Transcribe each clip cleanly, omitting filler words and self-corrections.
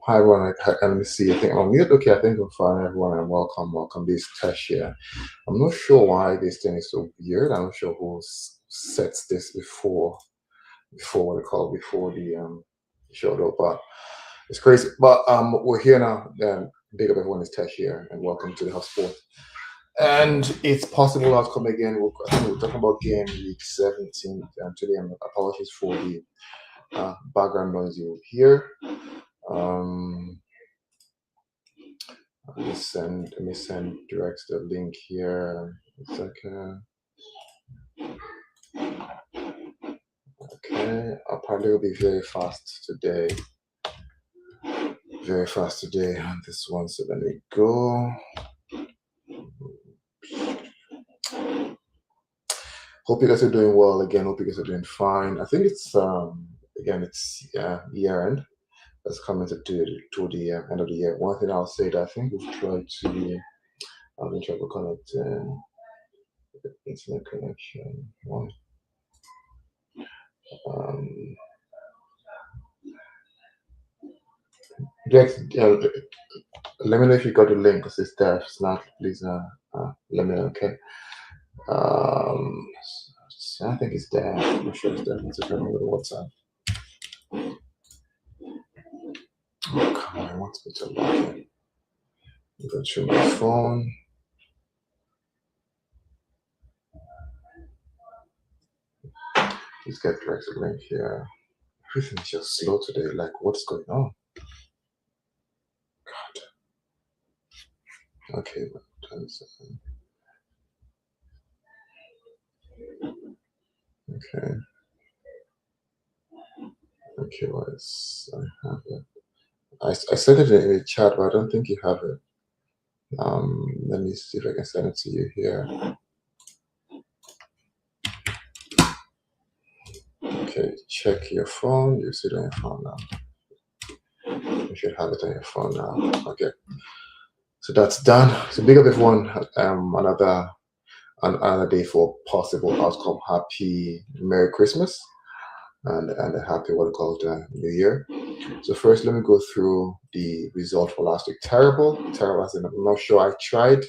Hi everyone, let me see. I think I'm mute. Okay, I think I'm fine, everyone, and welcome. This is Tesh here. I'm not sure why this thing is so weird. I'm not sure who sets this before what they call before the showed up, but it's crazy. But we're here now. Big up everyone, is Tesh here, and welcome to the House Sport. And it's possible outcome again. I think we're talking about game week 17, and today apologies for the background noise you will hear. Let me send direct the link here. It's okay. Apparently will be very fast today. Very fast today on this one. So let me go. Hope you guys are doing well again. Hope you guys are doing fine. I think it's it's year end. That's coming to the end of the year. One thing I'll say that I think we've tried to try to connect internet connection. Dex, let me know if you got the link because it's there. If it's not, please let me know, okay? I think it's there. I'm not sure it's there. Let's remember the WhatsApp. Oh, come on, I want me to log in. Go through my phone. Let's get direct link here. Everything is just slow today. Like, what's going on? God. Okay, but okay. Okay, I have it. I said it in the chat, but I don't think you have it. Let me see if I can send it to you here. Okay, check your phone. You see it on your phone now. You should have it on your phone now. Okay, so that's done. So big up everyone. Another day for possible outcome. Happy Merry Christmas and a happy New Year. So first, let me go through the result for last week. Terrible as in I'm not sure I tried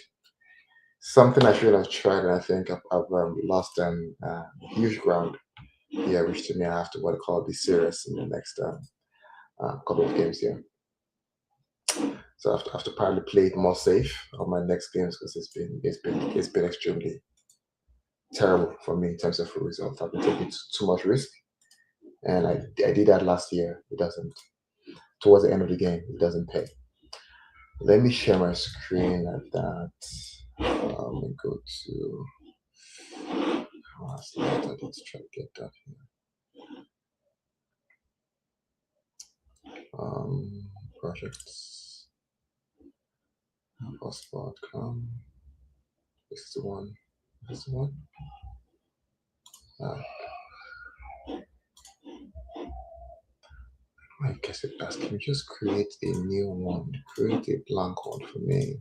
something I shouldn't have tried, and I think I've lost huge ground. Yeah, which to me I have to be serious in the next couple of games here. So I have to probably play it more safe on my next games because it's been extremely terrible for me in terms of results. I've been taking too much risk, and I did that last year. It doesn't. Towards the end of the game, it doesn't pay. Let me share my screen like that. And go to. I need to try to get that here. Projects. Possible outcome. This is the one. This is the one. I guess it does. Can you just create a new one? Create a blank one for me.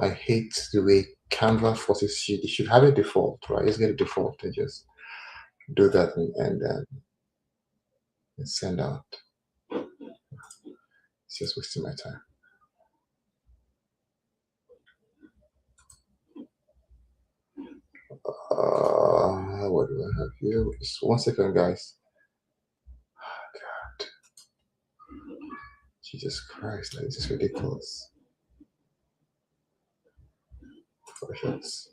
I hate the way Canva forces you. They should have a default, right? Just get a default and just do that and send out. It's just wasting my time. What do I have here? Just 1 second, guys. Oh, God. Jesus Christ, like, this is ridiculous. Projects.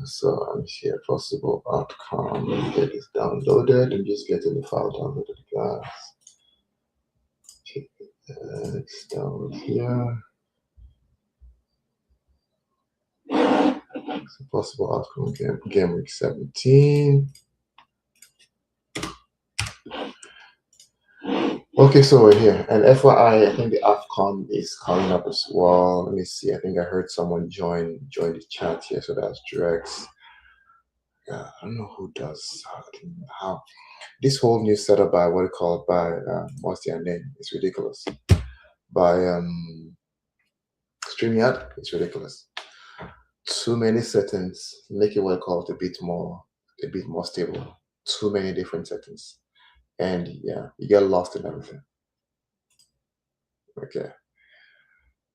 So I'm here, possible outcome. Get this downloaded and just getting the file downloaded, guys. It's down here. So possible outcome game week 17. Okay, so we're here. And FYI, I think the AFCON is coming up as well. Let me see. I think I heard someone join the chat here. So that's Drex. I don't know who does how this whole new setup by what's their name? It's ridiculous. By StreamYard, it's ridiculous. Too many settings make it what I call it a bit more stable. Too many different settings, and yeah, you get lost in everything. Okay,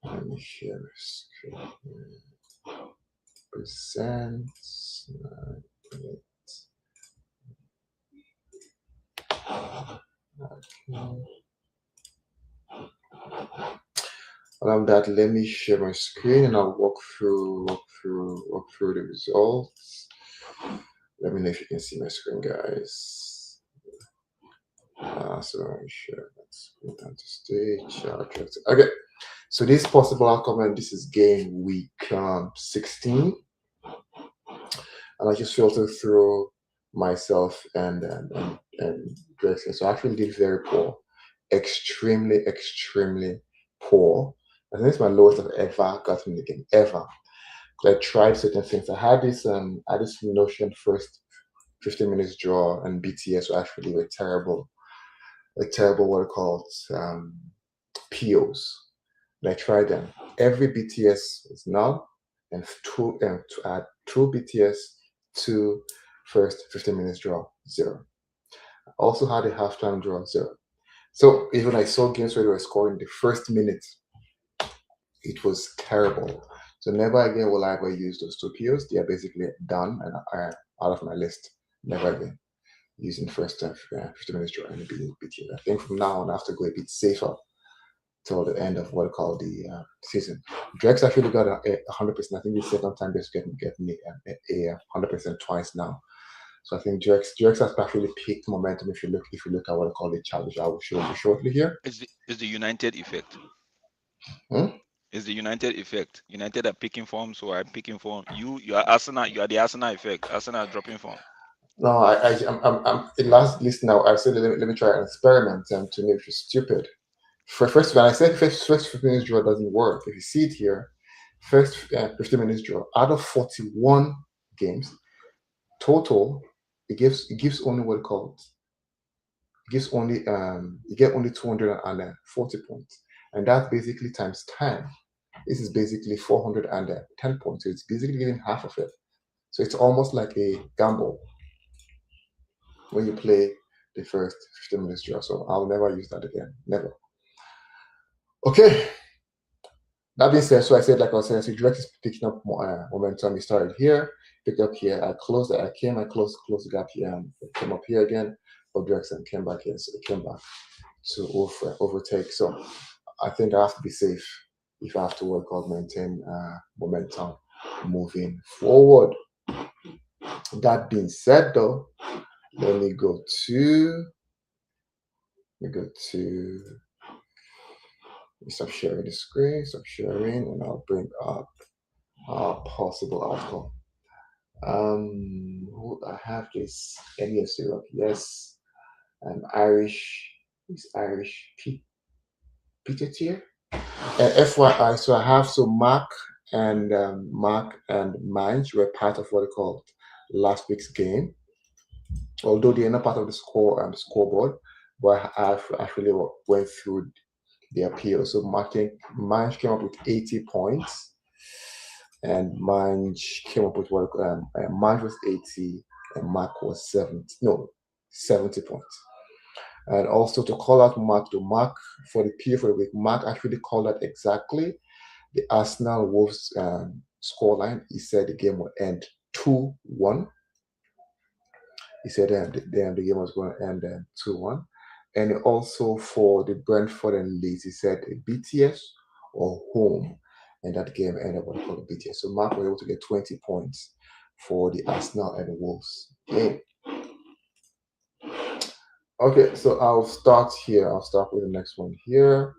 let me share my screen. Presents. Okay. That, let me share my screen and I'll walk through the results. Let me know if you can see my screen, guys. So let me share. Let's go down to stage. Okay. So this possible outcome, and this is game week 16, and I just filtered through myself and Drexler. So I actually did very poor, extremely poor. I think it's my lowest I've ever gotten in the game ever. I tried certain things. I had this notion first 15 minutes draw and BTS were actually were terrible, what are called POs. And I tried them. Every BTS was null, and to add two BTS to first 15 minutes draw, 0. I also had a halftime draw, 0. So even I saw games where they were scoring the first minute, it was terrible. So never again will I ever use those two POs. They are basically done and are out of my list. Never again using first 15 minutes draw and BTS. I think from now on I have to go a bit safer till the end of what I call the season. Drex actually got a 100%. I think the second time he's getting a 100% twice now. So I think Drex has actually peaked momentum. If you look at what I call the challenge, I will show you shortly here. Is the United effect? Hmm? Is the United effect? United are picking form, so I'm picking form. You are Arsenal. You are the Arsenal effect. Arsenal are dropping form. No, I'm in last list now. I said let me try an experiment to make you stupid. First, when I said first 15 minutes draw doesn't work. If you see it here, first 15 minutes draw out of 41 games total, it gives only what it called. It gives only you get only 240 points, and that's basically times 10. This is basically 410 points. So it's basically giving half of it. So it's almost like a gamble when you play the first 15 minutes draw. So I'll never use that again. Never. Okay. That being said, so I said, like I was saying, so direct is picking up momentum. He started here, picked up here. I closed it. I closed the gap here and came up here again. But Jackson came back here, so it came back to overtake. So I think I have to be safe if I have to work on maintain momentum moving forward. That being said, though, let me go to stop sharing the screen, stop sharing, and I'll bring up our possible outcome. I have this Elias Syrup, yes, Irish, is Irish Peter tier. FYI, so I have Mark and Mange were part of what I called last week's game, although they are not part of the scoreboard, but I've actually went through the appeal. So Mange came up with 80 points, and Mange came up with what Mange was 80 and Mark was 70 points. And also to call out Mark for the PO for the week, Mark actually called out exactly the Arsenal Wolves scoreline. He said the game would end 2-1. He said the game was going to end 2-1. And also for the Brentford and Leeds, he said BTS or home. And that game ended up for the BTS. So Mark was able to get 20 points for the Arsenal and Wolves game. Okay, so I'll start here. I'll start with the next one here.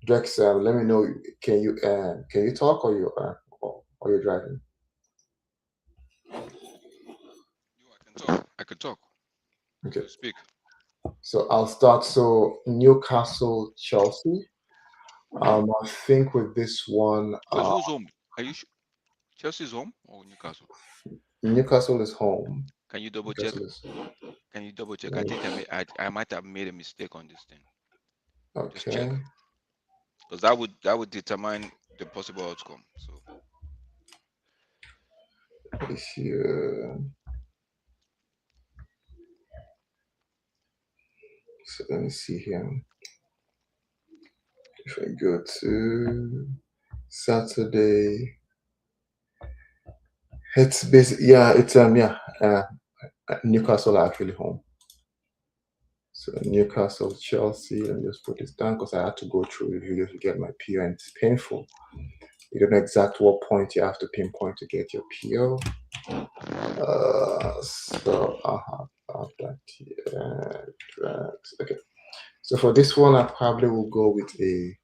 Drex, let me know. Can you talk or you're driving? I can talk. Okay, So speak. so I'll start. So Newcastle, Chelsea. I think with this one, Who's home? Are you Chelsea's home or Newcastle? Newcastle is home. Can you double check? Newcastle is Can you double check? I think I might have made a mistake on this thing. Just check, okay. because that would determine the possible outcome. So Here. So let me see here. If I go to Saturday, it's basically Newcastle are actually home. So Newcastle, Chelsea. Let me just put this down because I had to go through the video to get my PO, and it's painful. You don't know exactly what point you have to pinpoint to get your PO. So I'll have that here. Okay. So for this one, I probably will go with a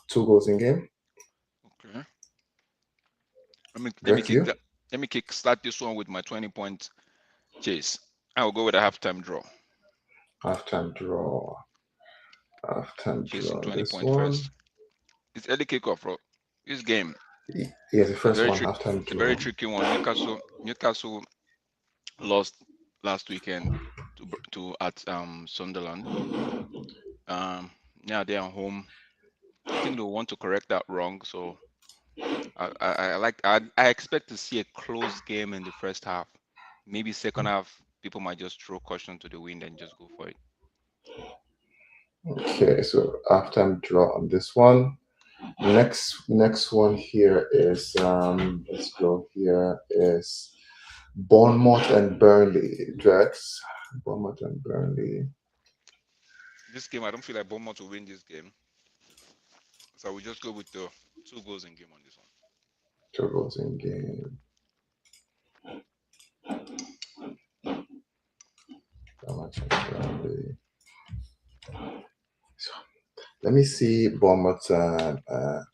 2 goals in game. okay. Let me kick start this one with my 20-point chase. I will go with a halftime draw. Halftime draw. Chasing 20 This point one. first. It's early kickoff, bro. This game. Yes, the first one, halftime It's a draw. very tricky one. Newcastle lost last weekend at Sunderland. Now they're home. I think they'll want to correct that wrong. So I expect to see a close game in the first half. Maybe second half, people might just throw caution to the wind and just go for it. Okay, so halftime draw on this one. Next one here is let's go here is Bournemouth and Burnley. Drex. Bournemouth and Burnley. This game, I don't feel like Bournemouth will win this game. So we just go with the 2 goals in game on this one. 2 goals in game. So, let me see Bournemouth's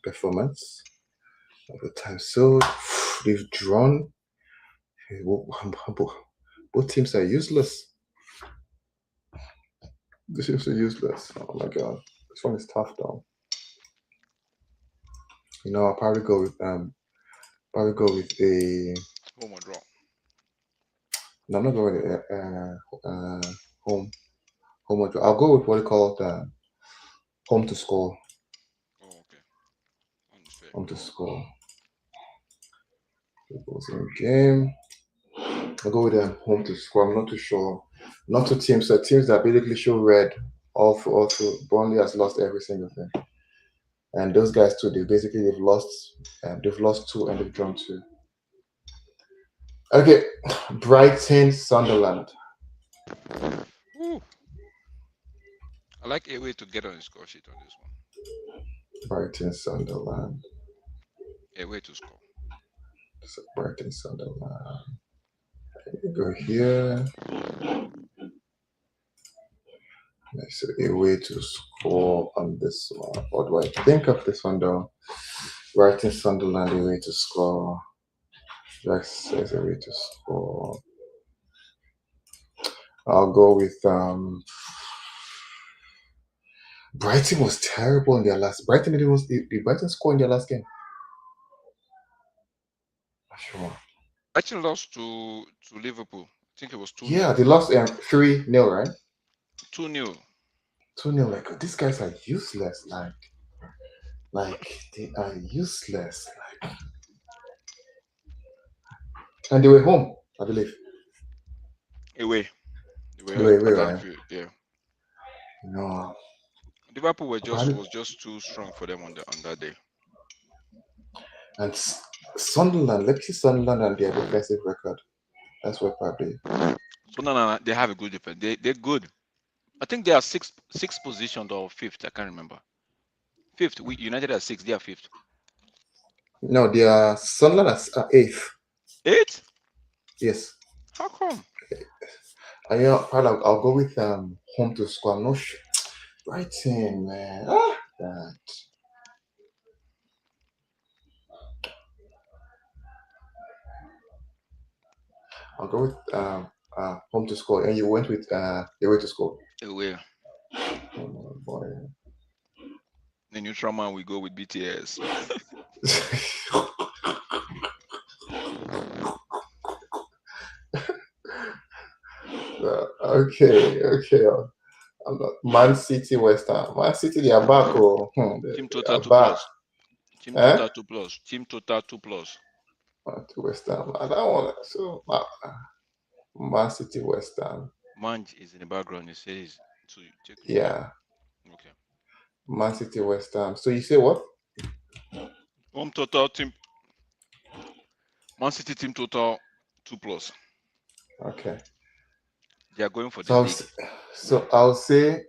performance of the time. So they've drawn. Both teams are useless. The teams are useless. Oh my god, this one is tough though. I'll probably go with a home or draw. No, I'm not going with home or draw. I'll go with what you call home to score. Oh, okay. Home to score. It goes in game. I'll go with home to score. I'm not too sure. Not two teams. So teams that basically show red. Also, Burnley has lost every single thing, and those guys too. They've lost 2 and they've drawn 2. Okay, Brighton, Sunderland. Ooh. I like a way to get on the score sheet on this one. Brighton, Sunderland. A way to score. So Brighton, Sunderland. Go here. So a way to score on this one. What do I think of this one though? Brighton, Sunderland, a way to score. Jack says a way to score. I'll go with Brighton was terrible in their last. Did Brighton score in their last game? Not sure. Brighton lost to Liverpool. I think it was 2-0. Yeah, they lost 3-0, right? 2-0. 2-0. Like these guys are useless. Like they are useless. And they were home, I believe. Away, right? Yeah. No. Liverpool was just too strong for them on that day. And Sunderland, let's see Sunderland and their defensive record. That's what probably. Sunderland, they have a good defense. They're good. I think they are sixth position or 5th. I can't remember. 5th. United are 6th. They are 5th. No, they are Sunderland are 8th. 8th? Yes. How come? I'll go with home to score. I'm not sure. Brighton, man. That. I'll go with home to score, and you went with away to score. Away. Oh boy. The neutral man, we go with BTS. Okay. Man City, West Ham. Man City, they are back. Team total 2+. Team Eh? total 2+. Team total 2+. To West Ham. I don't want so Man City, West Ham. Manj is in the background. It says to take note. Yeah, Okay. Man City, West Ham. So you say what? Home total team. Man City team total 2+. Okay. They are going for the So league. I'll say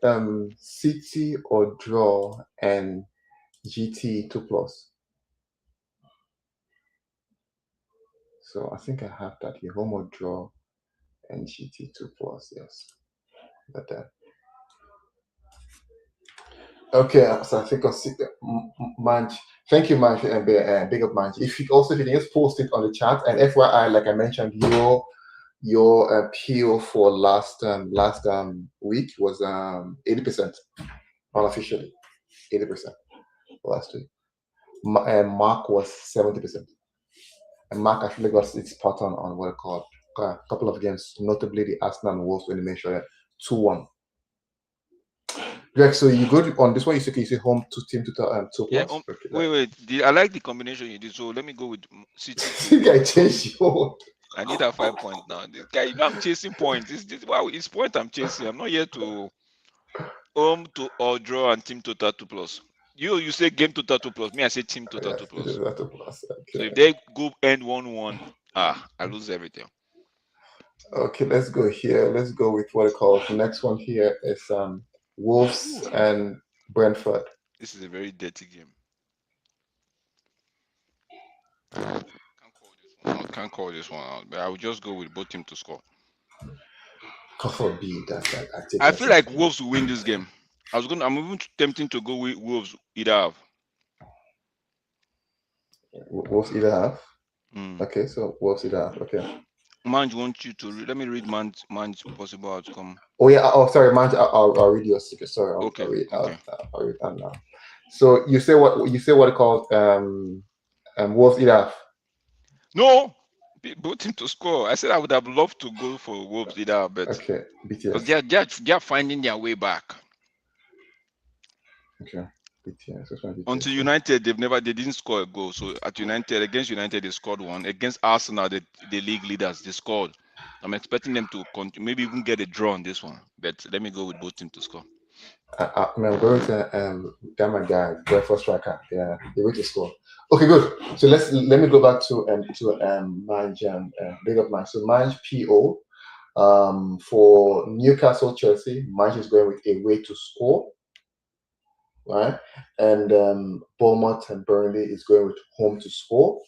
City or draw and GT 2+. So I think I have that here. Home or draw and GT 2+. Yes. But okay, so I think I'll see Manj. Thank you, Manj, and big up Manj. If you also, if you can just post it on the chat, and FYI, like I mentioned, your appeal for last week was 80% unofficially, 80% last week. And Mark was 70%, and Mark actually got its spot on what I called a couple of games, notably the Arsenal and Wolves when he made sure 2-1. Greg, so you go on this one. You say home to team to 2+. Yeah. Okay, Wait. I like the combination you did. So let me go with City think to. I changed your. I need a 5 point now. This guy, I'm chasing points. This wow, it's point I'm chasing. I'm not here to home to or draw and team total 2+. You say game total 2+. Me, I say team total 2+. That's a plus. So Okay. if they go end 1-1, I lose everything. Okay, let's go here. Let's go with what I call the next one here is Wolves and Brentford. This is a very dirty game. Can't call this one out, but I will just go with both teams to score. God forbid that I take I that feel like into- Wolves will win this game. I'm even tempting to go with Wolves either half. Wolves either half. Mm. Okay, so Wolves either half. Okay. Manj wants you to let me read Man's possible outcome. Oh yeah. Oh, sorry, man. I'll read your secret. Sorry, Okay. I'll read. Okay. I'll read that now. So you say what it called Wolves either half. No, both team to score. I said I would have loved to go for Wolves either half, but Okay, because BTS. they are finding their way back. Okay, BTS. Which one BTS? Until United, they didn't score a goal. So at United, against United, they scored one. Against Arsenal, the league leaders, they scored. I'm expecting them to maybe even get a draw on this one. But let me go with both teams to score. I'm going to my guy, breakfast striker. Yeah, the way to score. Okay, good. So let me go back to Manj big up Manj. So Manj PO for Newcastle Chelsea. Manj is going with a way to score, right? And Bournemouth and Burnley is going with home to score.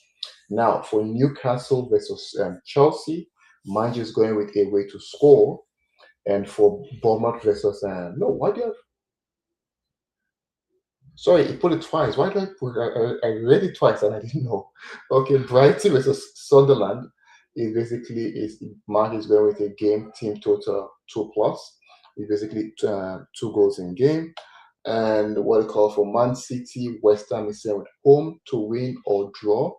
Now for Newcastle versus Chelsea, Manj is going with a way to score. And for Bournemouth versus no, why do you have? Sorry, he put it twice. Why did I put it? I read it twice and I didn't know. Okay, Brighton versus Sunderland. It basically is Mark is going with a game team total 2+. It basically 2 goals in game. And what I call for Man City, West Ham is saying home to win or draw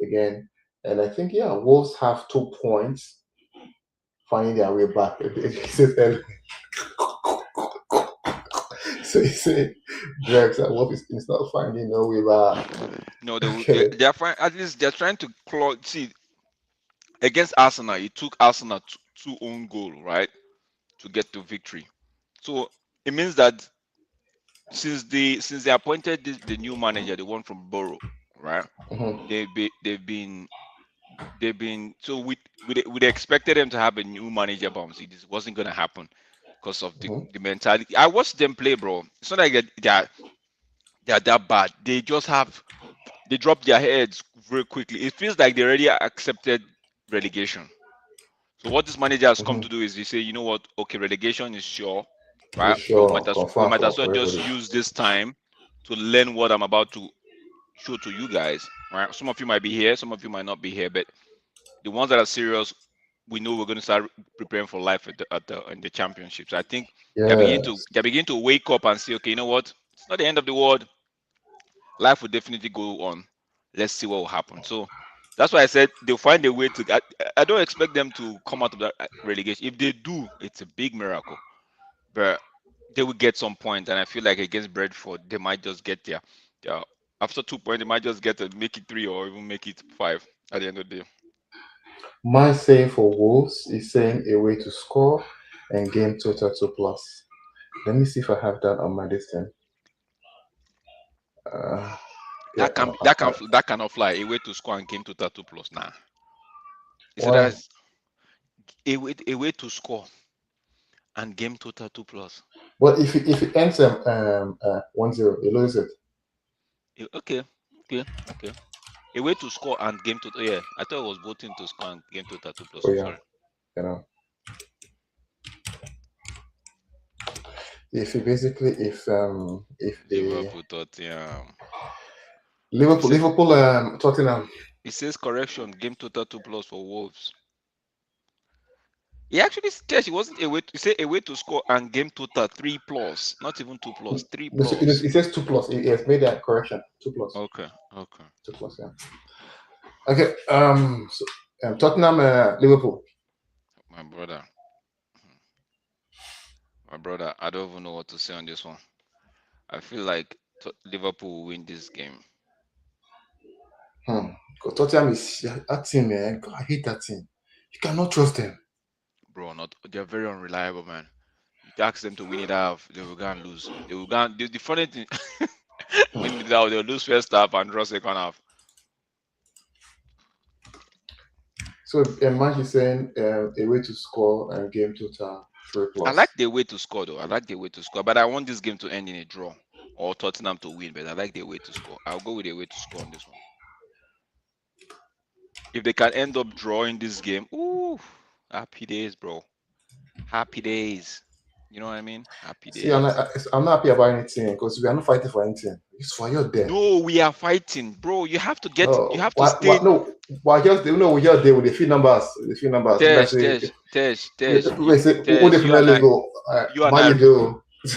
again. And I think Wolves have 2 points, finding their way back. So you say Drex and Wolf is not finding no way back. No, Okay. they are fine. At least they're trying to claw. See, against Arsenal, it took Arsenal two own goal, right, to get to victory. So it means that since they appointed the new manager, the one from Borough, right, Mhm. they've been so we expected them to have a new manager bounce. It wasn't gonna happen because of Mhm. the mentality. I watched them play, bro. It's not like they're that bad. They just they drop their heads very quickly. It feels like they already accepted relegation. So what this manager has come Mhm. to do is he say, you know what? Okay, relegation is sure, You right? But sure we confirm might as well for just everybody. use this time to learn what I'm about to show to you guys. Right? Some of you might be here, some of you might not be here, but the ones that are serious, we know we're going to start preparing for life in the championships. I think Yes. they're beginning to wake up and say, okay, you know what? It's not the end of the world. Life will definitely go on. Let's see what will happen. So that's why I said they'll find a way to. I don't expect them to come out of that relegation. If they do, it's a big miracle. But they will get some point, and I feel like against Bradford, they might just get their After 2 points, they might just get to make it 3 or even make it 5 at the end of the day. My saying for Wolves is saying a way to score and game total 2+. Let me see if I have that on my listing. Yeah, That cannot fly. A way to score and game total 2+. Nah. You said why? that's a way to score and game total 2+. Well, if it ends 1-0, you lose it. Okay. A way to score and game total. Yeah, I thought it was voting to score and game total 2+. Oh So yeah, sorry. you know. If the Liverpool, Tottenham. Liverpool Tottenham. It says correction, game total 2+ for Wolves. He actually said it wasn't a way. He said a way to score and game total 3+, not even 2+, 3+. It says 2+. It has made that correction. 2+. Okay. 2+. Yeah. Okay. So, Tottenham, Liverpool. My brother, I don't even know what to say on this one. I feel like Liverpool will win this game. Tottenham is that team, man. God, I hate that team. You cannot trust them. Bro, they're very unreliable, man. You ask them to win it half, they will go and lose. They will go and, the funny thing, win it out, they'll lose first half and draw second half. So, Mark is saying a way to score and game total 3+. I like the way to score, though. I like the way to score, but I want this game to end in a draw or Tottenham to win. But I like the way to score. I'll go with the way to score on this one. If they can end up drawing this game, ooh, happy days, bro. Happy days. You know what I mean? Happy days. See, I'm not happy about anything because we are not fighting for anything. It's for your death. No, we are fighting, bro. You have to get. No, you have to stay. No, we just there with the few numbers. Tesh. You and I,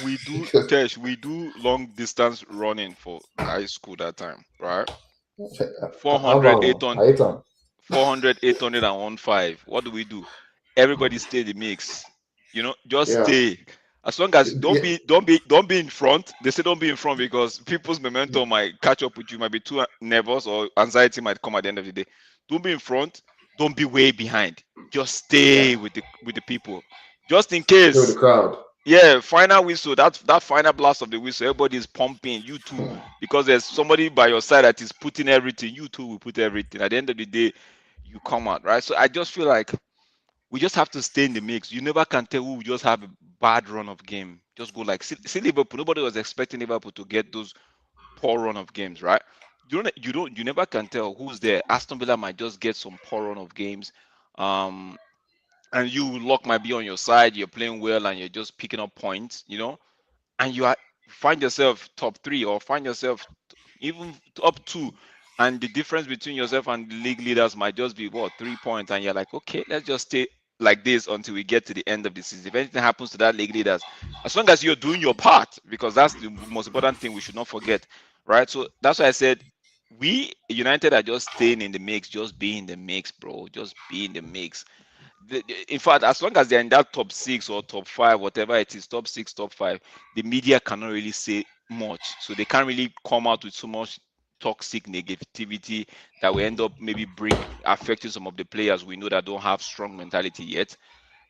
we do Tesh. We do long distance running for high school that time, right? 400, 800, 400, 800 and 15. What do we do? Everybody stay the mix. You know, just stay. As long as don't be in front. They say don't be in front because people's momentum might catch up with you, might be too nervous or anxiety might come at the end of the day. Don't be in front, don't be way behind. Just stay with the people. Just in case. With the crowd. Yeah, final whistle, that final blast of the whistle, everybody is pumping, you too, because there's somebody by your side that is putting everything, you too will put everything. At the end of the day, you come out, right? So I just feel like we just have to stay in the mix. You never can tell who will just have a bad run of game. Just go like see Liverpool. Nobody was expecting Liverpool to get those poor run of games, right? You never can tell who's there. Aston Villa might just get some poor run of games. And you luck might be on your side, you're playing well and you're just picking up points, and you find yourself top 3 or find yourself even up 2, and the difference between yourself and the league leaders might just be 3 points, and you're like, okay, let's just stay like this until we get to the end of the season. If anything happens to that league leaders, as long as you're doing your part, because that's the most important thing we should not forget, right? So that's why I said we United are just staying in the mix, just be in the mix, bro, just be in the mix. In fact, as long as they're in that top 6 or top 5, whatever it is, top 6, top 5, the media cannot really say much. So they can't really come out with so much toxic negativity that will end up maybe affecting some of the players we know that don't have strong mentality yet,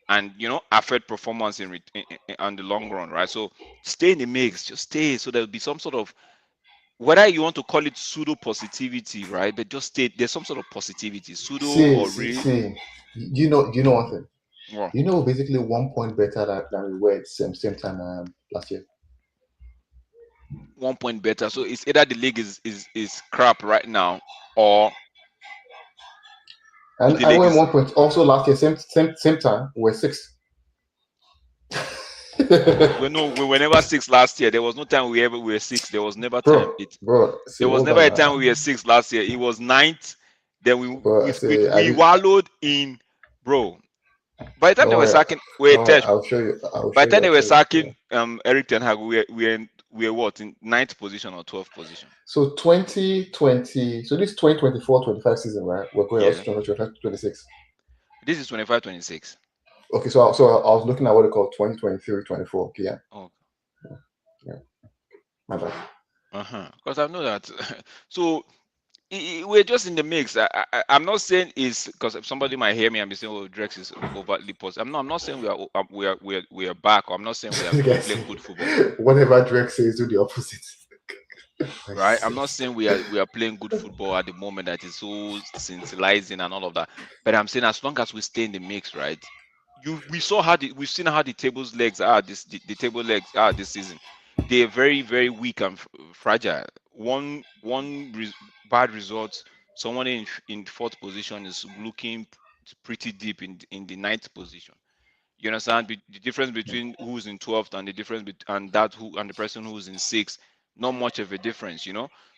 and affect performance in the long run, right? So stay in the mix, just stay. So there'll be some sort of, whether you want to call it pseudo positivity, right? But just stay. There's some sort of positivity, pseudo or real. You know one thing. Well, basically 1 point better than we were at same time last year. 1 point better. So it's either the league is crap right now, or and I went 1 point also last year. Same time we're 6. we were never 6 last year. There was no time we were 6. There was never time. There was never a time we were 6 last year. It was 9th. Then we wallowed in, bro. By the time they were sacking, I'll show you. By the time they were sacking Erik ten Hag, we're what, in 9th position or 12th position. So 2020. So this 2024-25 season, right? We're going also 25-26. This is 25-26. Okay, so I was looking at what they call 2023-24. Yeah. Oh. Yeah. My bad. Because I know that. So we're just in the mix. I'm not saying it's because somebody might hear me and be saying, "Oh, Drex is overtly positive." I'm not saying we are back. Or I'm not saying we are Guys, playing good football, whatever Drake says, do the opposite. I right? I'm see. not saying we are playing good football at the moment that is so scintillating and all of that. But I'm saying as long as we stay in the mix, right? We saw we've seen how the table's legs are the table legs are this season. They're very very weak and fragile. Bad result. Someone in fourth position is looking pretty deep in the ninth position. You understand the difference between who's in 12th and the difference and that who and the person who's in sixth? Not much of a difference.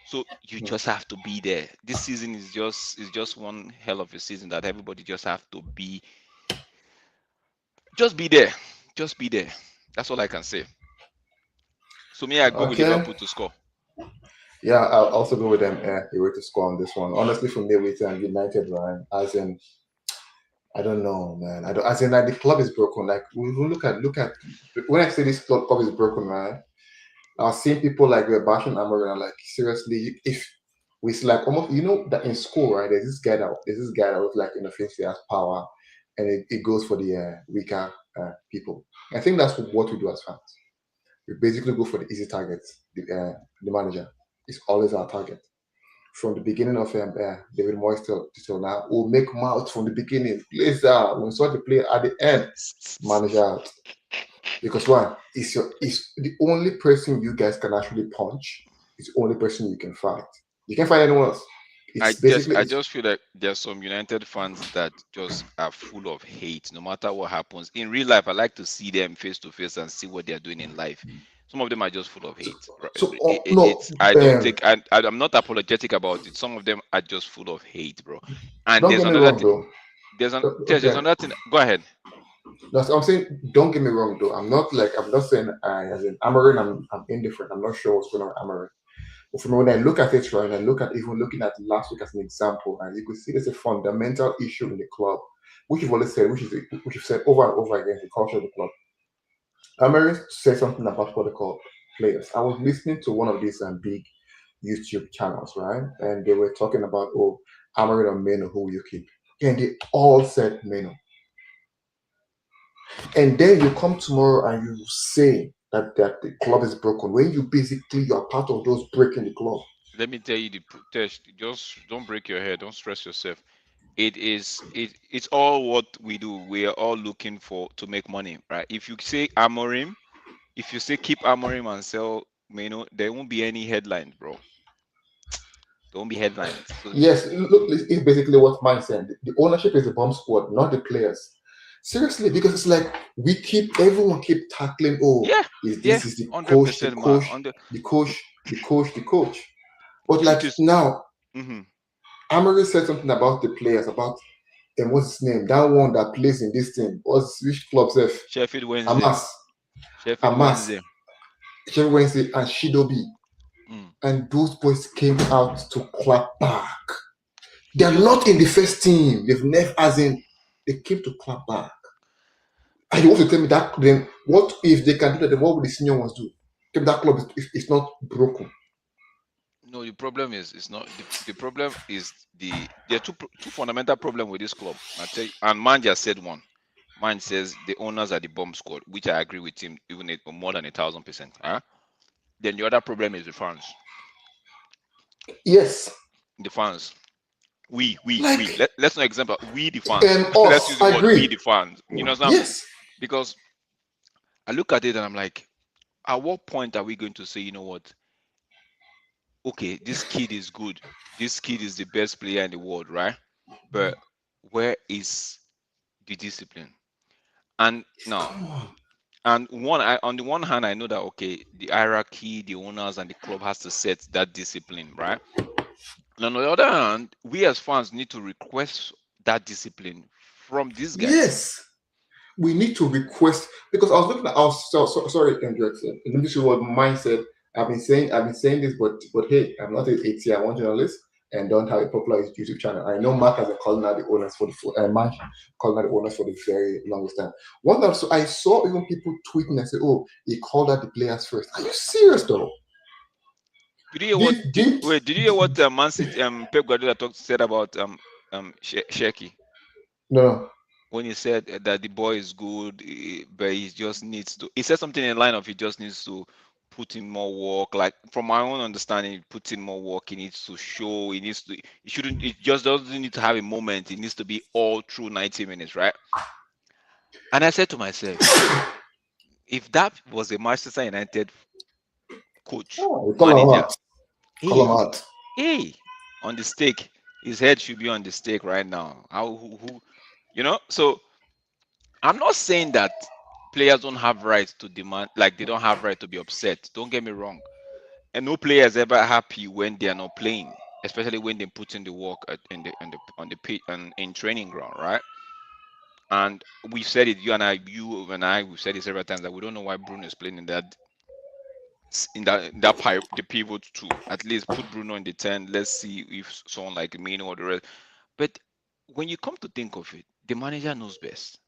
So you just have to be there. This season is just one hell of a season that everybody just have to just be there. Just be there. That's all I can say. So me, I go with Okay. Liverpool to score. Yeah, I'll also go with them. He were to score on this one. Honestly, for me, with United, right? As in, I don't know, man. I don't. As in, like the club is broken. Like we look at when I say this club is broken, right? I was seeing people like we're bashing Amorim. I'm like, seriously, if we like almost, that in school, right? There's this guy that was like in the face he has power, and it goes for the weaker people. I think that's what we do as fans. We basically go for the easy targets. The manager is always our target from the beginning of David Moyes till now. We'll make mouth from the beginning. Plays out. When we saw the play at the end, manager out. Because one, is the only person you guys can actually punch. It's the only person you can fight. You can't fight anyone else. I It's just basically I it's just feel like there's some United fans that just are full of hate, no matter what happens. In real life, I like to see them face to face and see what they're doing in life. Some of them are just full of so, hate. Right? no. It's I don't take I'm not apologetic about it. Some of them are just full of hate, bro. And Don't there's get me another wrong thing. though. There's Okay, another thing. Go ahead. that's I'm saying. Don't get me wrong though. I'm not saying as in Amarin. I'm indifferent. I'm not sure what's going on with Amarin. But for me, when I look at it, right, and I look at even looking at last week as an example, and you could see there's a fundamental issue in the club, which you've always said, which you've said over and over again, the culture of the club. Amaris said something about what they call players. I was listening to one of these big YouTube channels, right, and they were talking about Amarin or Meno, who you keep, and they all said Meno. And then you come tomorrow and you say that the club is broken when you are part of those breaking the club. Let me tell you the test. Just don't break your head. Don't stress yourself. It's all what we do. We are all looking for to make money, right? If you say Amorim, if you say keep Amorim and sell Meno, there won't be any headlines, bro. There won't be headlines. So Yes, look, it's basically what mine said. The ownership is the bomb squad, not the players. Seriously, because it's like everyone keep tackling. Oh, yeah, yeah, is the coach, 100%, man. On the the coach, the coach. But like truth is, now, mhm, Amory said something about the players, about and what's his name? That one that plays in this team. What's which club's F? Sheffield Wednesday, Amas, Sheffield Amas, Wednesday. Sheffield Wednesday, and Shidobi. Mm. And those boys came out to clap back. They are You not in the first team. They've never, as in, they came to clap back. And you want to tell me that then what if they can do that? Then what would the senior ones do? If that club is not broken. No, the problem is it's not the problem is there are two fundamental problem with this club. I tell you, and man just said one. Man says the owners are the bomb squad, which I agree with him even more than 1,000%. Huh? Then the other problem is the fans. Yes, The fans. We. like Let's not example. We the fans. Let's use us. the I word we agree. the fans. You know what I'm Yes, because I look at it and I'm like, at what point are we going to say, you know what? Okay, this kid is good. This kid is the best player in the world, right? But where is the discipline? And now, come on. on the one hand, I know that okay, the hierarchy, the owners, and the club has to set that discipline, right? And on the other hand, we as fans need to request that discipline from these guys. Yes, we need to request because I was looking at. I was sorry, Kendrick. Let me show what mine said. I've been saying this, but hey, I'm not an ATI1 journalist and don't have a popular YouTube channel. I know Mark has been calling out the owners for Mark calling out the owners for the very longest time. One that I saw even people tweeting and say, "Oh, he called out the players first." Are you serious though? Did you hear what? Did Wait, did you hear what Man City Pep Guardiola said about Sheki no. when he said that the boy is good, but he just needs to. He said something in line of he just needs to put in more work. Like from my own understanding, he puts in more work. He needs to show. He needs to. He shouldn't. It just doesn't need to have a moment. It needs to be all through 90 minutes, right? And I said to myself, if that was a Manchester United coach, Oh, we call him manager, out. Call him hey, out. hey, on the stake, his head should be on the stake right now. How who So I'm not saying that players don't have rights to demand, like they don't have right to be upset. Don't get me wrong. And no player is ever happy when they are not playing, especially when they put in the work on the pitch and in training ground, right? And we said it, you and I, we've said it several times that we don't know why Bruno is playing in that pipe, the pivot to at least put Bruno in the 10. Let's see if someone like Mino or the rest. But when you come to think of it, the manager knows best.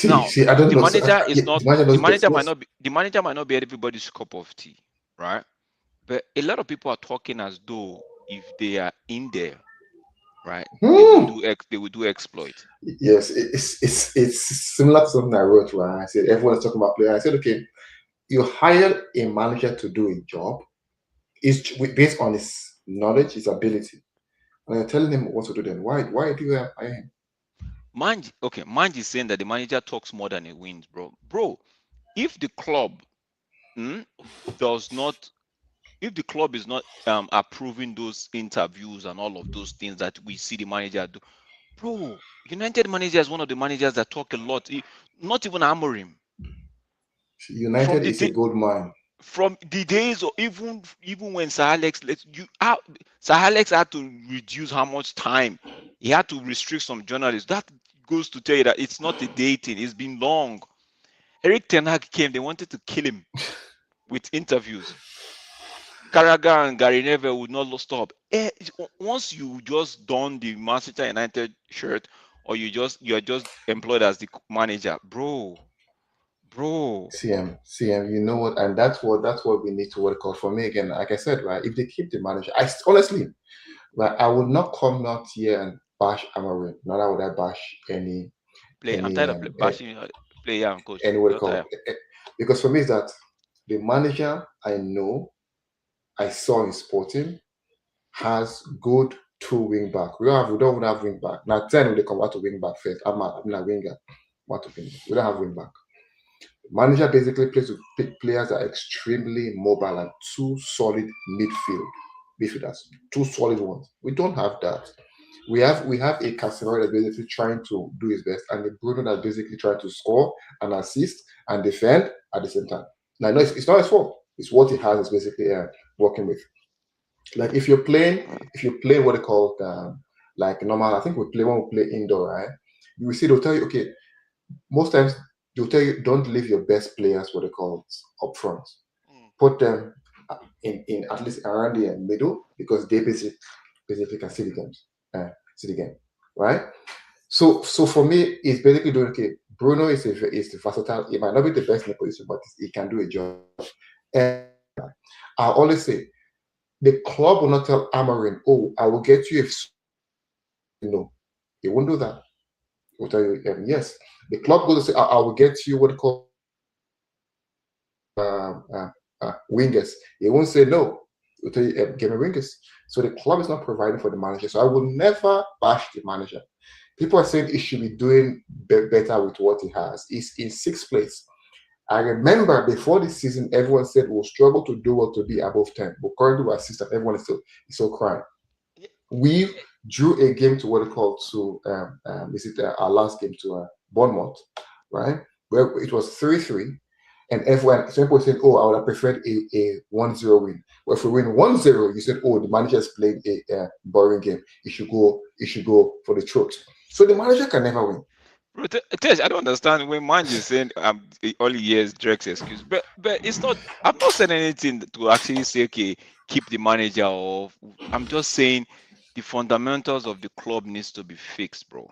Now, I don't the know. So, manager yeah, is not the manager the knows best. manager might Yes. not be the manager might not be everybody's cup of tea, right? But a lot of people are talking as though if they are in there, right, Hmm. they will do exploit. Yes, it's similar to something I wrote where I said everyone is talking about player. I said, okay, you hire a manager to do a job is based on his knowledge, his ability. And you're telling him what to do then. Why do you hire him? Manj is saying that the manager talks more than he wins, bro. Bro, if the club mm, does not if the club is not approving those interviews and all of those things that we see the manager do, bro, United manager is one of the managers that talk a lot. Not even Amorim. From United the is a day, gold mine. from the days or even when Sir Alex let you out, Sir Alex had to reduce how much time he had to restrict some journalists. That goes to tell you that it's not a day thing. It's been long. Eric Ten Hag came. They wanted to kill him with interviews. Carragher and Gary Neville would not stop. Once you just don the Manchester United shirt, or you are just employed as the manager, bro. CM, you know what, and that's what we need to work on. For me again, like I said, right? If they keep the manager, honestly, right, I would not come out here and bash Amarin. Nor would I bash any I'm any tired of um a- bashing player and coach. any what Just it called tired. because for me is that the manager I know I saw in Sporting has good two wing back. We don't even have wing back. Now 10 they come out to wing back first. I'm a winger. What to wing back. We don't have wing back. Manager basically plays with players that are extremely mobile and two solid midfielders, two solid ones. We don't have that. We have a Casemiro that's basically trying to do his best, and a Bruno that's basically trying to score and assist and defend at the same time. Now, no, it's not his fault. It's what he has is basically working with. Like if you play what they call like normal. I think when we play indoor, right? You will see they'll tell you, okay, most times they'll tell you don't leave your best players what they call up front. Mm. Put them in at least around the middle because they basically can see the game, right? So for me, it's basically doing okay. Bruno is the versatile. He might not be the best in the position, but he can do a job. And I always say the club will not tell Amarin, "Oh, I will get you if no." He won't do that. He will tell you, yes. The club goes to say, I will get you what they call wingers. He won't say no. He'll tell you, give me wingers. So the club is not providing for the manager. So I will never bash the manager. People are saying he should be doing better with what he has. He's in sixth place. I remember before the season, everyone said we'll struggle to do what to be above 10. But currently we're sixth and everyone is still crying. Yeah, We drew a game to what it called to our last game to Bournemouth, right? Where it was 3-3. And everyone, some people said, oh, I would have preferred a 1-0 win. But if we win 1-0, you said, oh, the manager is playing a boring game. He should go for the throat. So the manager can never win. bro. Tej, I don't understand when Manj is saying all he hears Drake's excuse, but it's not. I'm not saying anything to actually say okay, keep the manager off. I'm just saying the fundamentals of the club needs to be fixed, bro.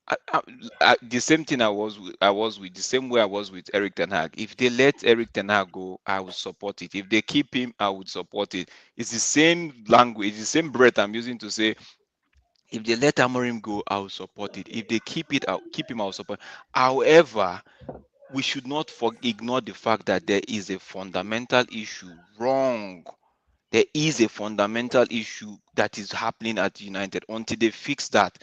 The same thing I was with the same way I was with Eric Ten Hag. If they let Eric Ten Hag go, I would support it. If they keep him, I would support it. It's the same language, the same breath I'm using to say if they let Amorim go, I will support it. If they keep him, I will support. However, we should not ignore the fact that there is a fundamental issue wrong. There is a fundamental issue that is happening at United. Until they fix that,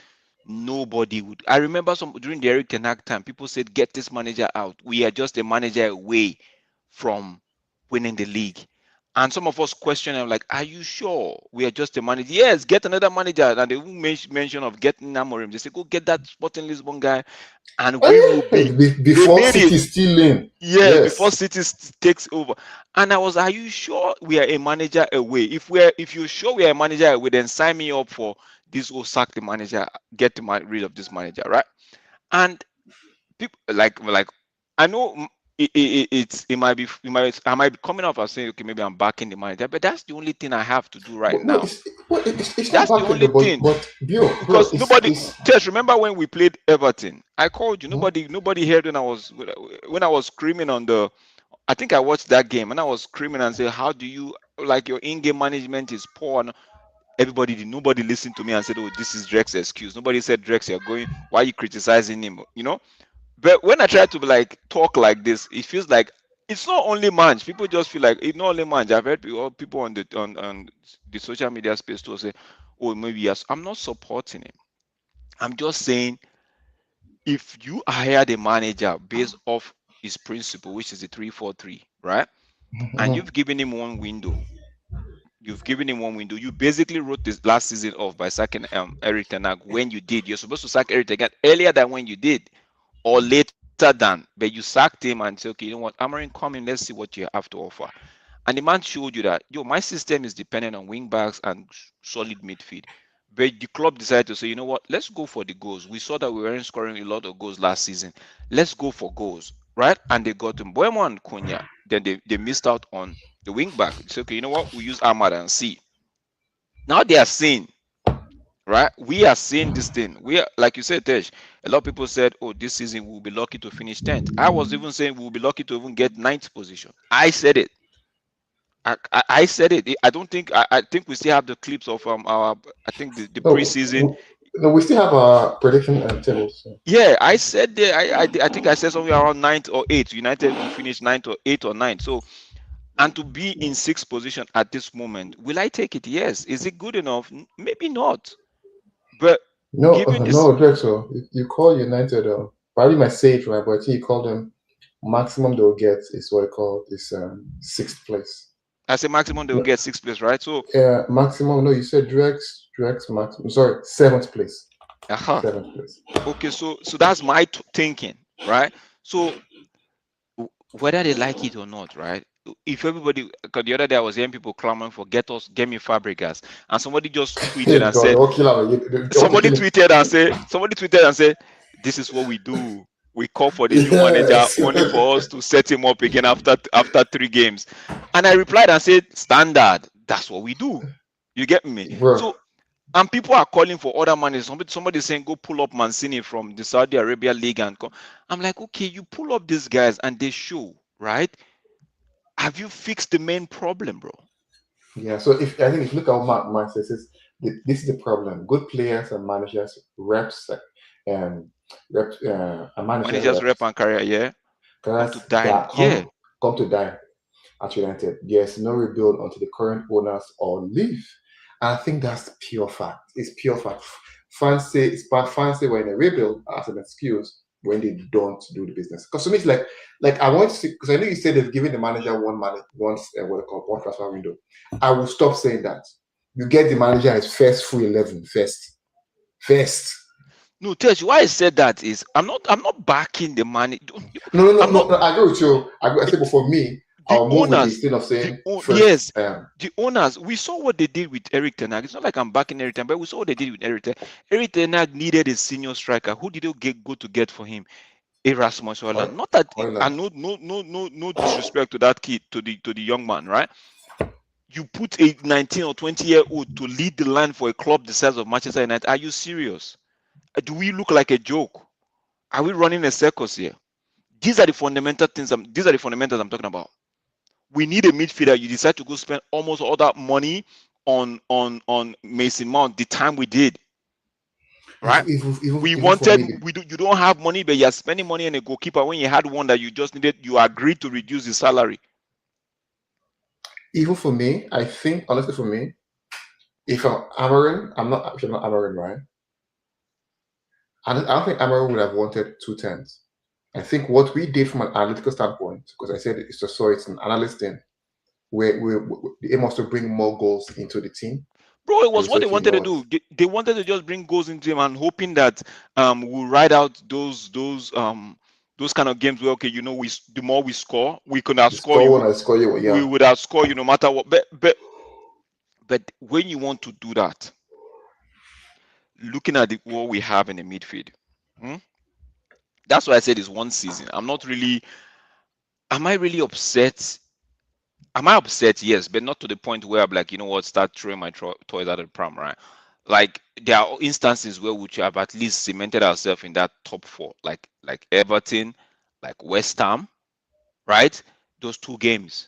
nobody would. I remember during the Eric Ten Hag time, people said, "Get this manager out. We are just a manager away from winning the league." And some of us question him like, "Are you sure we are just a manager?" Yes, get another manager. And they will mention of getting Amorim. They say, "Go get that Sporting Lisbon guy, and we will be." They Before made it. City still in. Yes, before Yes. City takes over. And I was, "Are you sure we are a manager away? If you're sure we are a manager away, then sign me up for this. Will sack the manager, get rid of this manager, right?" And people like I know I might be coming off and saying, okay, maybe I'm backing the manager, but that's the only thing I have to do right But no, now. it's not That's the backing only the thing. but bro, Because nobody it's just remember when we played Everton. I called you. Mhm. Nobody heard when I was screaming on the. I think I watched that game and I was screaming and say, "How do you like your in-game management is poor?" And nobody listened to me and said, "Oh, this is Drex's excuse." Nobody said, "Drex, you're going. Why are you criticizing him?" But when I try to like talk like this, it feels like it's not only Manch. People just feel like it's not only Manch. I've heard people on the social media space to say, "Oh, maybe yes." I'm not supporting him. I'm just saying if you hired a manager based off his principle, which is the 3-4-3, right? And Mhm. you've given him one window. You basically wrote this last season off by sacking Eric Ten Hag when you did. You're supposed to sack Eric Ten Hag earlier than when you did, or later than. But you sacked him and said, okay, you know what, Amarin, come in, let's see what you have to offer. And the man showed you that, my system is dependent on wing backs and solid midfield. But the club decided to say, you know what, let's go for the goals. We saw that we weren't scoring a lot of goals last season. Let's go for goals, right? And they got him Boemo and Cunha. Then they missed out on the wing back. They said, okay, you know what, we use Ahmad and C. Now they are seeing, right? We are seeing this thing. We are, like you said, Tej, a lot of people said, oh, this season we'll be lucky to finish 10th. I was even saying we'll be lucky to even get 9th position. I said it. I said it. I don't think I think we still have the clips of our I think the No, preseason. no, we still have our prediction tables. So. Yeah, I said there. I think I said something around 9th or 8th. United will finish 9th or 8th or 9th. So, and to be in 6th position at this moment, will I take it? Yes. Is it good enough? Maybe not. But No, given this, no, Drexel, you call United, probably might say it right, but I think you call them maximum they'll get is what I call this sixth place. as a maximum, they will No, get 6th place, right? So, maximum, no, you said Drex maximum, sorry, seventh place. uh-huh. Seventh place. Okay, so that's my thinking, right? So whether they like it or not, right? If everybody, because the other day I was hearing people clamoring for get me Fabregas, and somebody just tweeted and God, said, they will kill him. They want to kill him. somebody tweeted and said, this is what we do. We call for the new manager Yes. only for us to set him up again after 3 games. And I replied and said, standard. That's what we do. You get me? Bro, So, and people are calling for other managers. Somebody saying go pull up Mancini from the Saudi Arabia league and come. I'm like, okay, you pull up these guys and they show, right? Have you fixed the main problem, bro? yeah. So I think if you look at what Mark says, this is the problem. Good players and managers, reps, and reps, and managers, Managers rep reps, and career, yeah. Come to guys dine, that yeah. come to die at United. There's no rebuild until the current owners all leave. And I think that's pure fact. It's pure fact. Fans say we're in a rebuild as an excuse when they don't do the business. Because to me, it's like I want to see, because I know you said they've given the manager what they call one transfer window. I will stop saying that. You get the manager his first full 11 first. First. No, Tej, why I said that is I'm not backing the money. I'm not No. I agree with you. I say, but for me, the I'll move with the owners. thing of saying first. Yes, the owners. We saw what they did with Eric Ten Hag. It's not like I'm backing Eric Ten Hag, but we saw what they did with Eric Ten Hag. Eric Ten Hag needed a senior striker. Who did they go to get for him? Erasmus Haaland. Not that, Hoyland. and no disrespect to that kid, to the young man, right? You put a 19 or 20-year-old to lead the line for a club the size of Manchester United. Are you serious? Do we look like a joke? Are we running a circus here? These are the fundamental things. These are the fundamentals I'm talking about. We need a midfielder. You decide to go spend almost all that money on Mason Mount. The time we did, right? We Even for wanted. me, You don't have money, but you're spending money on a goalkeeper when you had one that you just needed. You agreed to reduce the salary. even for me, I think honestly for me, if I'm Amarin, I'm not actually not Amarin, right? I don't think Amarin would have wanted 210s. I think what we did from an analytical standpoint, because I said it's just so it's an analyst thing, where the aim was to bring more goals into the team. Bro, it was So what they if you wanted to know, do. They wanted to just bring goals into him and hoping that we'll ride out those kind of games where, okay, the more we score, we could the outscore score you. one, I score you, We yeah. would outscore you no matter what. But when you want to do that, looking at what we have in the midfield, that's why I said it's one season. Am I really upset? Am I upset? Yes, but not to the point where I'm like, you know what, start throwing my toys at the pram, right? Like there are instances where we have at least cemented ourselves in that top four, like Everton, like West Ham, right? Those two games,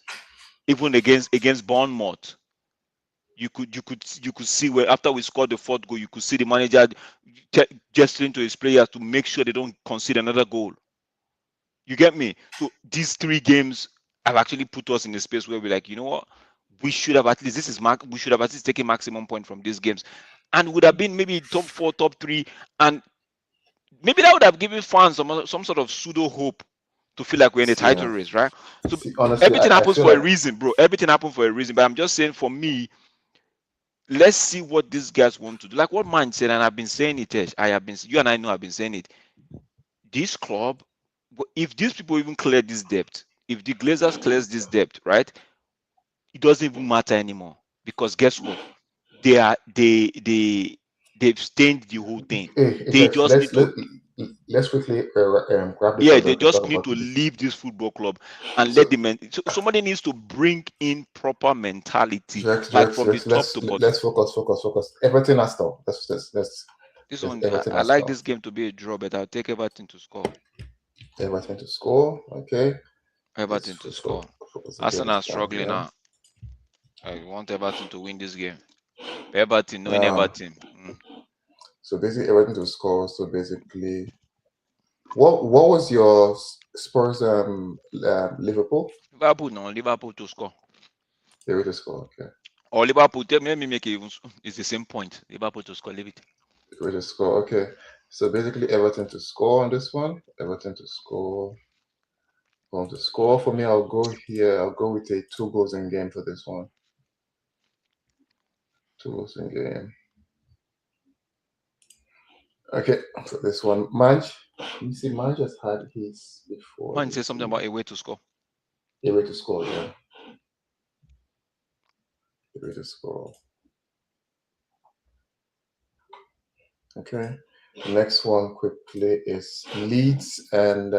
even against Bournemouth, you could see where after we scored the fourth goal, you could see the manager gesturing to his players to make sure they don't concede another goal. You get me? So these three games have actually put us in a space where we're like, you know what? We should have at least we should have at least taken maximum point from these games, and would have been maybe top four, top three, and maybe that would have given fans some sort of pseudo hope to feel like we're in a title Yeah. race, right? So See, honestly, everything I happens feel for a like reason, bro. Everything happens for a reason. But I'm just saying, for me, let's see what these guys want to do. Like what man said, and I've been saying it. You and I know I've been saying it. This club, if these people even clear this debt, if the Glazers clears this debt, right, it doesn't even matter anymore, because guess what? They've stained the whole thing. They Effects. just need to Let's quickly grab this Yeah, so that they we can just talk need about to this. leave this football club and let So the men. So somebody needs to bring in proper mentality, Rex, like Rex, from the Rex, top to bottom. let's focus. Everton Aston. This Let's one, Everton I like Aston. this game to be a draw, but I'll take Everton to score. Everton to score. Okay. Everton to score. Focus Arsenal are against that struggling here. now. I want Everton to win this game. Everton, knowing Now, Everton. so basically Everton to score. So basically, what was your Spurs Liverpool? Liverpool, no, Liverpool to score. They were to score. Okay. Or Liverpool, let me make it even. It's the same point. Liverpool to score, leave it. They were to score. Okay. So basically Everton to score on this one. Everton to score. Going to score for me. I'll go here. I'll go with a 2 goals in game for this one. 2 goals in game. Okay, for this one, Manj. You see, Manj has had his before. Man, say something about a way to score. A way to score, yeah. A way to score. Okay. Next one quickly is Leeds and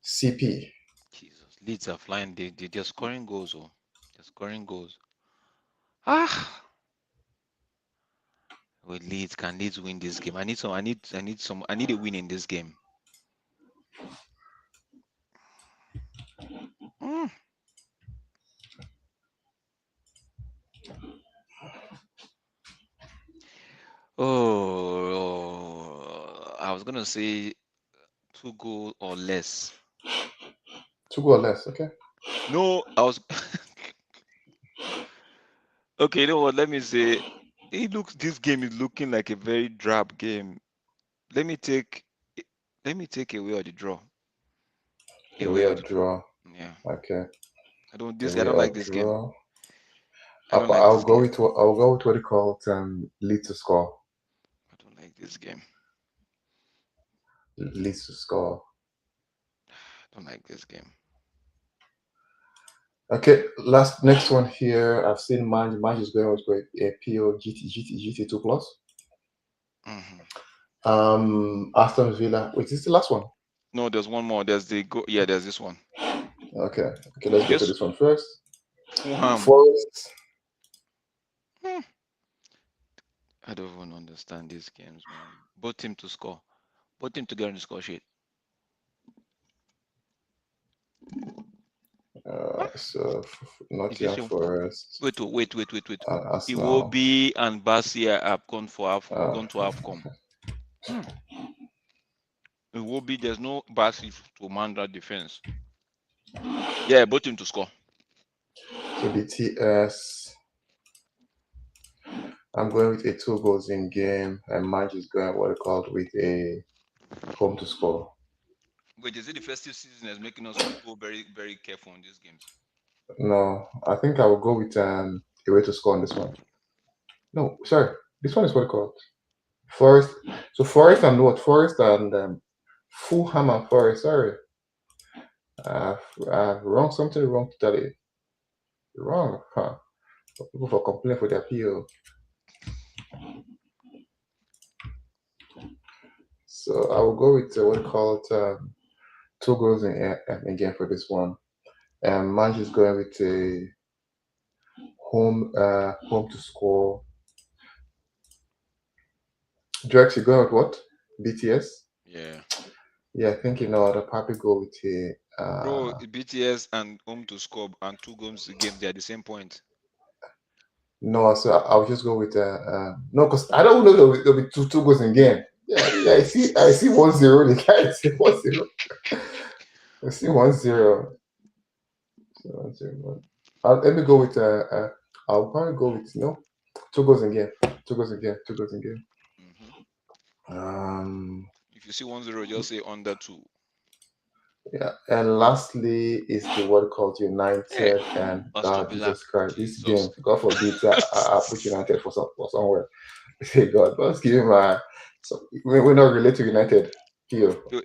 CP. Jesus, Leeds are flying. They're scoring goals. Oh, they're scoring goals. Ah, with Leeds, can Leeds win this game? I need a win in this game. Oh, I was gonna say 2 goals or less. 2 goals less, okay. No, I was okay. You know what? Let me say, this game is looking like a very drab game. Let me take away or the draw. Away Away or or the draw. Yeah. Okay. I don't Away like or this game. draw. I don't like this game. I'll go with what you call Leeds to score. I don't like this game. Leeds to score. I don't like this game. Okay, next one here. I've seen Manj is going with a PO GT2 plus. Aston Villa. Wait, is this the last one? No, there's one more. There's there's this one. Okay, let's go to this one first. Fulham. Forest. I don't even understand these games, man. Both team to score. Both team to get on the score sheet. So If you Nottingham see, Forest, wait. Arsenal. Iwobi and Basia have Uh, gone to AFCON. Iwobi, there's no Basia to man that defense. Yeah, both team to score. so BTS. I'm going with a 2 goals in game, and Manch is going what I called with a home to score. Wait, is it the festive season that's making us go very, very careful on these games? No, I think I will go with a way to score on this one. No, sorry, this one is what I called Forest. So Forest and what? Forest and Fulham and Forest. Sorry, I've wrong something wrong totally wrong. Huh? People for complain for their PO. So I will go with what I called 2 goals in game for this one. And Manch is going with a home to score. Drex, you going with what? BTS? Yeah. Yeah, I think the probably go with a Bro, BTS and home to score and 2 goals a game, they're the same point. no, so I'll just go with no, because I don't know there'll be two goals in game. Yeah, I see 1-0. The guy see 1-0. I see 1-0. So 1-0. Let me go with I'll probably go with 2 goals in game. 2 goals in game. 2 goals in game. If you see 1-0, just say under 2. Yeah, and lastly is the word called United, Hey, and Aston God Villa. Jesus Christ, this game, Jesus. God forbid, I put United for somewhere. Say God, but let's give him so we're not related to United here. So,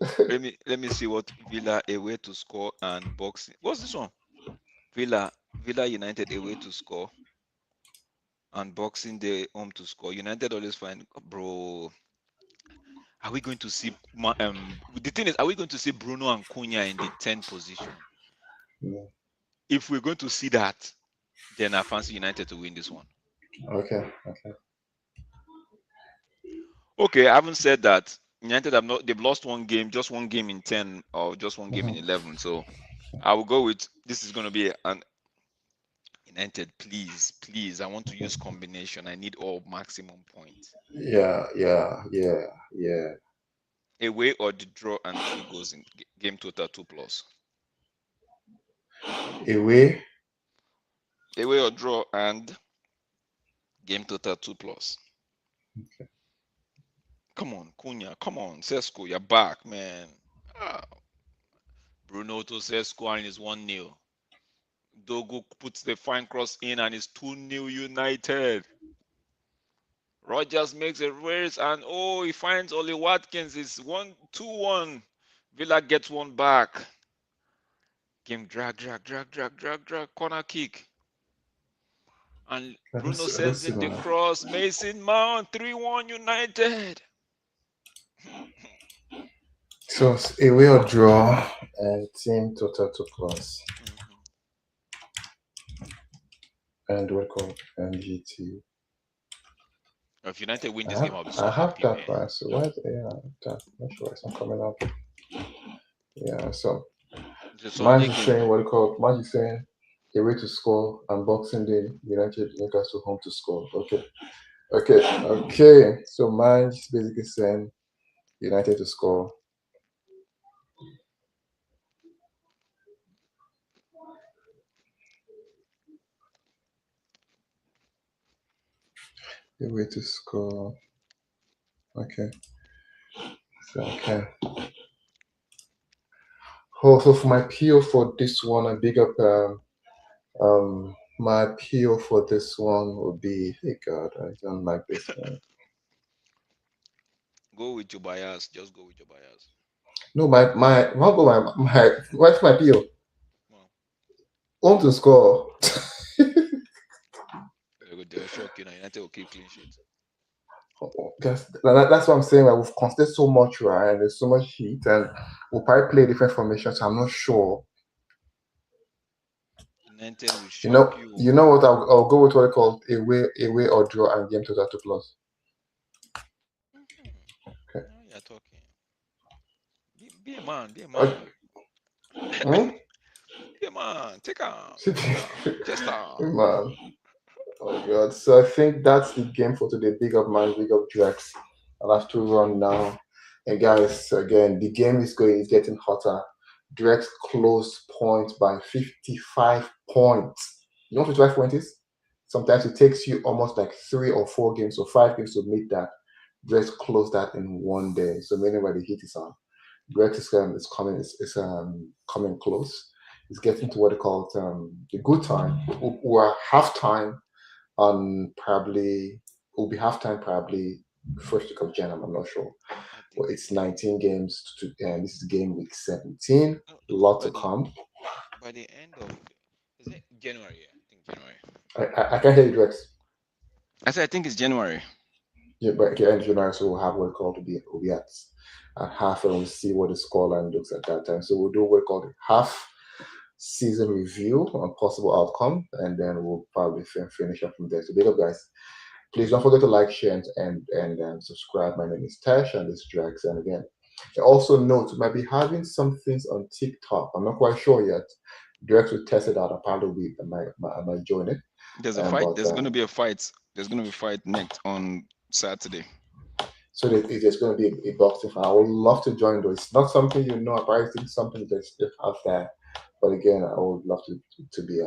let me see what Villa away to score and boxing. What's this one? Villa United away to score and Boxing Day home to score. United always find, bro. Are we going to see the thing is, are we going to see Bruno and Cunha in the 10th position? Yeah. If we're going to see that, then I fancy United to win this one. Okay. Okay, I haven't said that. United they've lost one game, just one game in 10 or just one game in Mhm. 11. So I will go with this is going to be an United, please. I want to use combination. I need all maximum points. Yeah. Away or the draw and 2 goals in game total 2+. Away. Away or draw and game total 2+. Okay. Come on, Cunha. Come on, Sesko, you're back, man. Ah, Bruno to Sesko and it's 1-0. Dogo puts the fine cross in and it's 2-0 United. Rogers makes a race and he finds Oli Watkins. It's 1-2-1. Villa gets one back. Game drag. Corner kick. And Bruno I don't sends see in the my. cross. Mason Mount 3-1 United. So it's away or draw and team total 2+. And what called NGT. If United win this game, I'll be so I have happy, that man. one. So why? Yeah, not sure it's not coming up. Yeah. So It's a Marge Sunday is game. saying what it called. Marge is saying away to score and Boxing Day United Newcastle home to score. Okay. So Marge is basically saying United to score. Away to score. Okay. So for my PO for this one, I big up my PO for this one would be, hey God, I don't like this one. Go with your bias. Just go with your bias. No, what's my PO? Well, Home to score. they'll shock you now. United will keep clean sheet. That's what I'm saying. Like, we've conceded so much, right? And there's so much heat, and we'll probably play different formations. So I'm not sure. United will You know, shock you. you know what? I'll go with what I call away or draw and game total 2+. Be a man. Be a Uh, man. eh? Be a man. Take on. Take on. Just on. Man. Oh god. So I think that's the game for today. Big up man, big up Drex. I'll have to run now. And guys, again, the game is getting hotter. Drex closed points by 55 points. You know what 55 points is? Sometimes it takes you almost like 3 or 4 games or 5 games to meet that. Drex closed that in one day. So meaning where the heat is on. Drex is coming close. It's getting to what they call the good time. We're halftime on probably will be halftime probably first week of January. I'm not sure. I But think it's 19 games and this is game week 17. no, because Lot to come. by the end of is it January? Yeah, I think January. I can't hear you, Drex. I said I think it's January. Yeah, but at the end of January, so we'll have what we call to be we'll be at half and we'll see what the scoreline looks at that time. So we'll do what we call the half season review on possible outcome, and then we'll probably finish up from there. So big up, guys. Please don't forget to like, share, and subscribe. My name is Tash, and this is Drax. And again, also note we might be having some things on TikTok. I'm not quite sure yet. Drax will test it out. Apparently, I might join it. There's a fight. But There's gonna be a fight. There's gonna be a fight next on Saturday. so there's going to be a boxing fight. I would love to join though. It's not something you know. I probably think something that's just out there. But again, I would love to be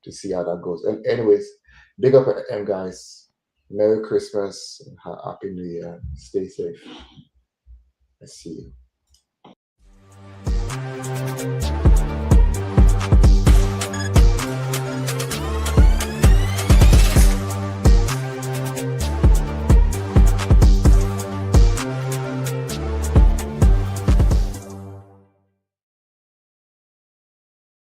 to see how that goes. And anyways, big up M guys. Merry Christmas and Happy New Year. Stay safe. I see you.